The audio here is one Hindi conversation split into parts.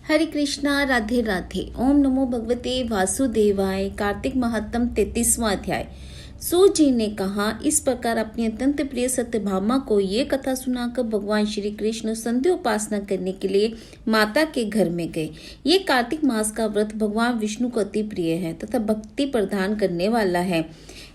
हरे कृष्णा, राधे राधे। ओम नमो भगवते वासुदेवाय। कार्तिक महात्म 33वां अध्याय। सूत जी ने कहा, इस प्रकार अपनी अत्यंत प्रिय सत्यभामा को ये कथा सुनाकर भगवान श्री कृष्ण संध्या उपासना करने के लिए माता के घर में गए। ये कार्तिक मास का व्रत भगवान विष्णु को अति प्रिय है तथा भक्ति प्रदान करने वाला है।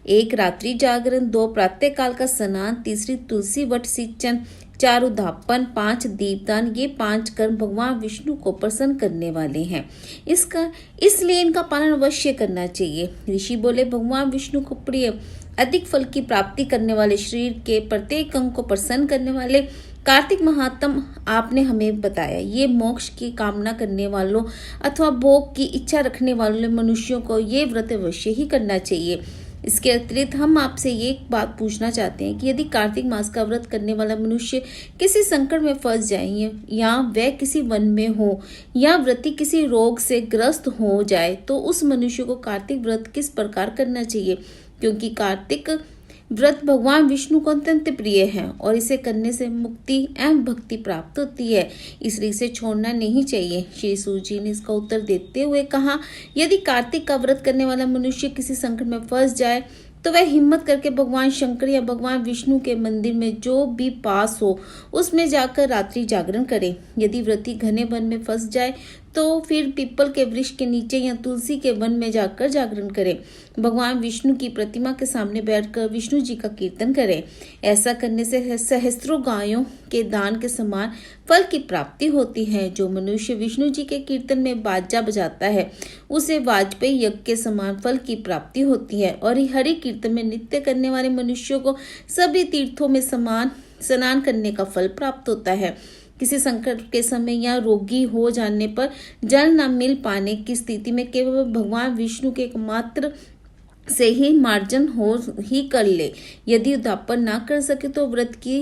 एक रात्रि जागरण, 2 प्रातः काल का स्नान, तीसरी तुलसी वट सिंचन, 4 उद्यापन, 5 दीपदान, ये 5 कर्म भगवान विष्णु को प्रसन्न करने वाले हैं। इसलिए इनका पालन अवश्य करना चाहिए। ऋषि बोले, भगवान विष्णु को प्रिय अधिक फल की प्राप्ति करने वाले, शरीर के प्रत्येक अंग को प्रसन्न करने वाले कार्तिक महात्म आपने हमें बताया। ये मोक्ष की कामना करने वालों अथवा भोग की इच्छा रखने वाले मनुष्यों को ये व्रत अवश्य ही करना चाहिए। इसके अतिरिक्त हम आपसे ये एक बात पूछना चाहते हैं कि यदि कार्तिक मास का व्रत करने वाला मनुष्य किसी संकट में फंस जाए या वह किसी वन में हो या व्रती किसी रोग से ग्रस्त हो जाए तो उस मनुष्य को कार्तिक व्रत किस प्रकार करना चाहिए, क्योंकि कार्तिक व्रत भगवान विष्णु को अत्यंत प्रिय है और इसे करने से मुक्ति एवं भक्ति प्राप्त होती है, इसलिए इसे छोड़ना नहीं चाहिए। श्री सूत जी ने इसका उत्तर देते हुए कहा, यदि कार्तिक का व्रत करने वाला मनुष्य किसी संकट में फंस जाए तो वह हिम्मत करके भगवान शंकर या भगवान विष्णु के मंदिर में जो भी पास हो उसमें जाकर रात्रि जागरण करे। यदि व्रती घने वन में फंस जाए तो फिर पीपल के वृक्ष के नीचे या तुलसी के वन में जाकर जागरण करें। भगवान विष्णु की प्रतिमा के सामने बैठकर विष्णु जी का कीर्तन करें। ऐसा करने से सहस्त्रों गायों के दान के समान फल की प्राप्ति होती है। जो मनुष्य विष्णु जी के कीर्तन में बाजा बजाता है उसे वाजपेयी यज्ञ के समान फल की प्राप्ति होती है। और हरि कीर्तन में नृत्य करने वाले मनुष्यों को सभी तीर्थों में समान स्नान करने का फल प्राप्त होता है। किसी संकट के समय या रोगी हो जाने पर जल न मिल पाने की स्थिति में केवल भगवान विष्णु के एकमात्र से ही मार्जन हो ही कर ले। यदि उद्यापन ना कर सके तो व्रत की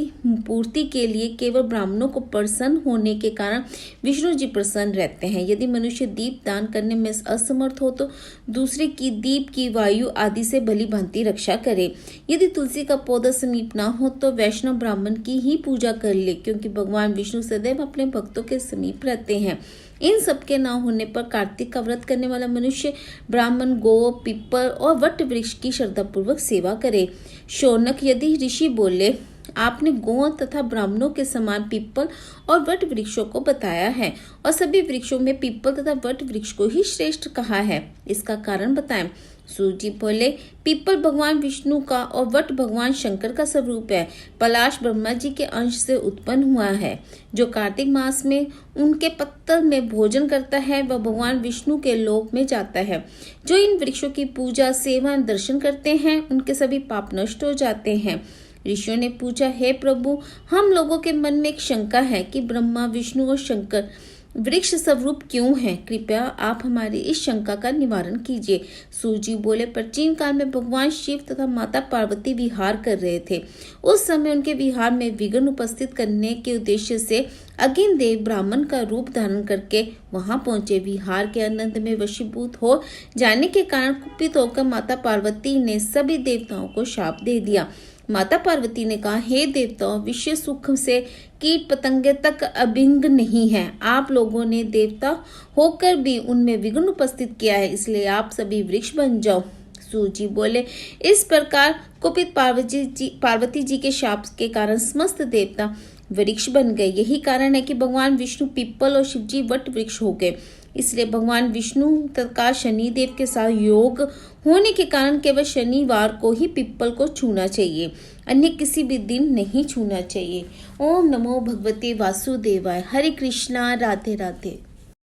पूर्ति के लिए केवल ब्राह्मणों को प्रसन्न होने के कारण विष्णु जी प्रसन्न रहते हैं। यदि मनुष्य दीप दान करने में असमर्थ हो तो दूसरे की दीप की वायु आदि से भली भांति रक्षा करे। यदि तुलसी का पौधा समीप ना हो तो वैष्णव ब्राह्मण की ही पूजा कर ले, क्योंकि भगवान विष्णु सदैव अपने भक्तों के समीप रहते हैं। इन सब के न होने पर कार्तिक का व्रत करने वाला मनुष्य ब्राह्मण, गो, पीपल और वट वृक्ष की श्रद्धापूर्वक सेवा करे। शौनक यदि ऋषि बोले, आपने गौ तथा ब्राह्मणों के समान पीपल और वट वृक्षों को बताया है और सभी वृक्षों में पीपल तथा वट वृक्ष को ही श्रेष्ठ कहा है, इसका कारण बताएं। सूत जी बोले, पीपल भगवान विष्णु का और वट भगवान शंकर का स्वरूप है। पलाश ब्रह्मा जी के अंश से उत्पन्न हुआ है। जो कार्तिक मास में उनके पत्तल में भोजन करता है वह भगवान विष्णु के लोक में जाता है। जो इन वृक्षों की पूजा, सेवा, दर्शन करते हैं उनके सभी पाप नष्ट हो जाते हैं। ऋषियों ने पूछा, हे प्रभु, हम लोगों के मन में एक शंका है कि ब्रह्मा, विष्णु और शंकर वृक्ष स्वरूप क्यों है? कृपया आप हमारी इस शंका का निवारण कीजिए। सूत जी बोले, प्राचीन काल में भगवान शिव तथा माता पार्वती विहार कर रहे थे। उस समय उनके विहार में विघ्न उपस्थित करने के उद्देश्य से अग्नि देव ब्राह्मण का रूप धारण करके वहां पहुंचे। विहार के आनंद में वशीभूत हो जाने के कारण कुपित होकर माता पार्वती ने सभी देवताओं को शाप दे दिया। माता पार्वती ने कहा, हे देवताओं, विश्व सुख से कीट पतंगे तक अभिंग नहीं है। आप लोगों ने देवता होकर भी उनमें विघ्न उपस्थित किया है, इसलिए आप सभी वृक्ष बन जाओ। सूत जी बोले, इस प्रकार कुपित पार्वती जी के शाप के कारण समस्त देवता वृक्ष बन गए। यही कारण है कि भगवान विष्णु पीपल और शिवजी वट वृक्ष हो गए। इसलिए भगवान विष्णु तथा शनि देव के साथ योग होने के कारण केवल शनिवार को ही पीपल को छूना चाहिए, अन्य किसी भी दिन नहीं छूना चाहिए। ओम नमो भगवते वासुदेवाय। हरे कृष्णा, राधे राधे।